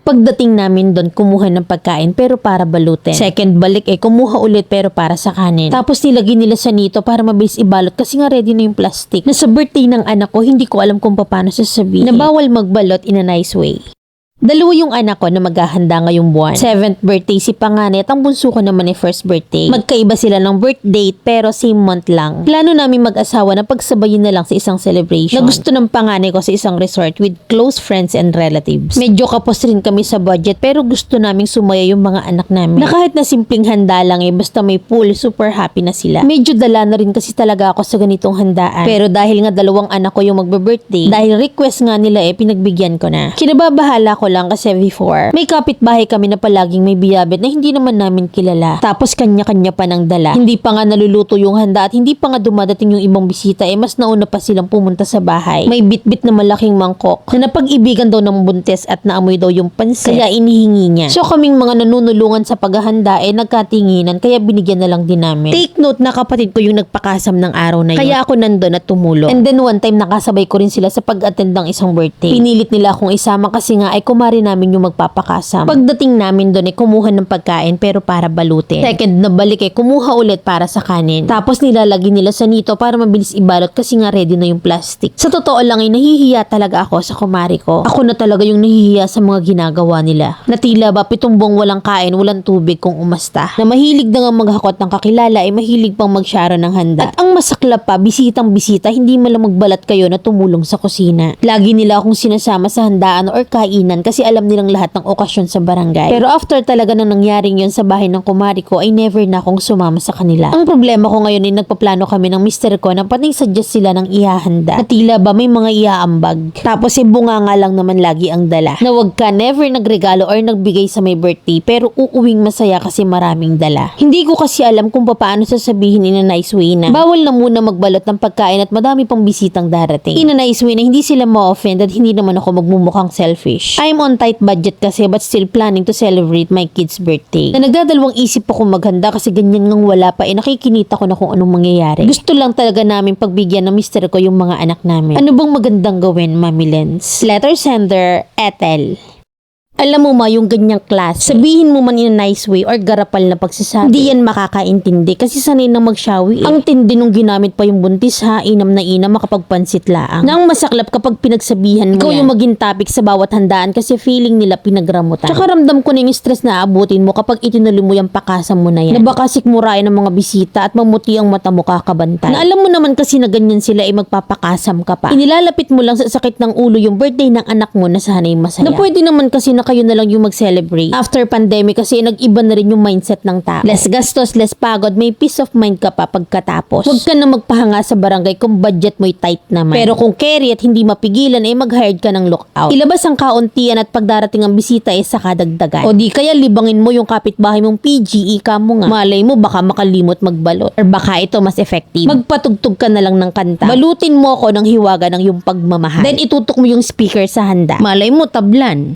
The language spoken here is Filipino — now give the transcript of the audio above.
Pagdating namin doon, kumuha ng pagkain pero para balutin. Second balik kumuha ulit pero para sa kanin. Tapos nilagyan nila sa nito para mabilis ibalot kasi nga ready na yung plastic. Na sa birthday ng anak ko, hindi ko alam kung paano sasabihin. Na bawal magbalot in a nice way. Dalawa yung anak ko na maghahanda ngayong buwan. 7th birthday si panganay at ang bunso ko naman ay first birthday. Magkaiba sila ng birth date pero same month lang. Plano namin mag-asawa na pagsabayin na lang sa isang celebration. Na gusto ng panganay ko sa isang resort with close friends and relatives. Medyo kapos rin kami sa budget pero gusto naming sumaya yung mga anak namin. Na kahit na simpleng handa lang basta may pool, super happy na sila. Medyo dala na rin kasi talaga ako sa ganitong handaan. Pero dahil nga dalawang anak ko yung magbe-birthday, dahil request nga nila pinagbigyan ko na. Kinababahala ko lang kasi before, may kapitbahay kami na palaging may biyabet na hindi naman namin kilala. Tapos kanya-kanya pa ng dala. Hindi pa nga naluluto yung handa at hindi pa nga dumadating yung ibang bisita mas nauna pa silang pumunta sa bahay. May bit-bit na malaking mangkok na napag-ibigan daw ng buntis at naamoy daw yung pansit. Kaya inihingi niya. So kaming mga nanunulungan sa paghahanda nagkatinginan kaya binigyan na lang din namin. Take note na kapatid ko yung nagpakasam ng araw na yun. Kaya ako nandun at tumulong. And then one time nakasabay ko rin sila sa pag-attend ng isang birthday. Pinilit nila akong isama kasi nga kumari namin yung magpapakasam. Pagdating namin doon kumuha ng pagkain pero para balutin. Second na balik kumuha ulit para sa kanin. Tapos nilalagay nila sa nito para mabilis ibalot kasi nga ready na yung plastic. Sa totoo lang nahihiya talaga ako sa kumari ko. Ako na talaga yung nahihiya sa mga ginagawa nila. Na tila ba 7 buwang walang kain, walang tubig kung umasta. Na mahilig na nga maghakot ng kakilala mahilig pang magsyaro ng handa. At ang masaklap pa, bisitang bisita, hindi malang magbalat kayo na tumulong sa kusina. Lagi nila akong sinasama sa handaan or kainan kasi alam nilang lahat ng okasyon sa barangay. Pero after talaga nang nangyaring yon sa bahay ng kumari ko never na akong sumama sa kanila. Ang problema ko ngayon nagpaplano kami ng mister ko na pating suggest sila ng ihahanda. Na tila ba may mga iaambag. Tapos bunga nga lang naman lagi ang dala. Na wag ka never nagregalo or nagbigay sa may birthday pero uuwing masaya kasi maraming dala. Hindi ko kasi alam kung paano sasabihin in a nice way na bawal na muna magbalot ng pagkain at madami pang bisitang darating. In a nice way na hindi sila ma-offend at hindi naman ako magmumukhang selfish. I'm on tight budget kasi but still planning to celebrate my kid's birthday. Na nagdadalawang isip ako maghanda kasi ganyan ngang wala pa nakikinita ko na kung anong mangyayari. Gusto lang talaga namin pagbigyan ng mister ko yung mga anak namin. Ano bang magandang gawin, Mami Lens? Letter sender, Ethel. Alam mo yung ganyang klase, sabihin mo man in a nice way or garapal na pagsasabi, hindi yan makakaintindi kasi sanay na magsyawi. Ang tindi nung ginamit pa yung buntis inam na inam makapagpansit laang. Nang masaklap kapag pinagsabihan mo ikaw yung maging topic sa bawat handaan kasi feeling nila pinagramutan. Tsaka ramdam ko na yung stress na aabutin mo kapag itinuloy mo yung pakasam mo na yan. Na baka sikmurain ng mga bisita at mamuti ang mata mo kakabantay. Na alam mo naman kasi na ganyan sila magpapakasam ka pa. Inilalapit mo lang sa sakit ng ulo yung birthday ng anak mo na sana'y masaya. Na pwede naman kasi na kayo na lang yung mag-celebrate. After pandemic kasi nag-iba na rin yung mindset ng tao. Less gastos, less pagod, may peace of mind ka pa pagkatapos. Huwag ka na magpahanga sa barangay kung budget mo'y tight naman. Pero kung carry at hindi mapigilan mag-hired ka ng lookout. Ilabas ang kauntian at pagdarating ang bisita saka dagdagan. O di kaya libangin mo yung kapitbahay mong PGE ka mo nga. Malay mo baka makalimot magbalot. Or baka ito mas effective. Magpatugtog ka na lang ng kanta. Balutin mo ako ng hiwaga ng yung pagmamahal. Then itutok mo yung speaker sa handa. Malay mo tablan.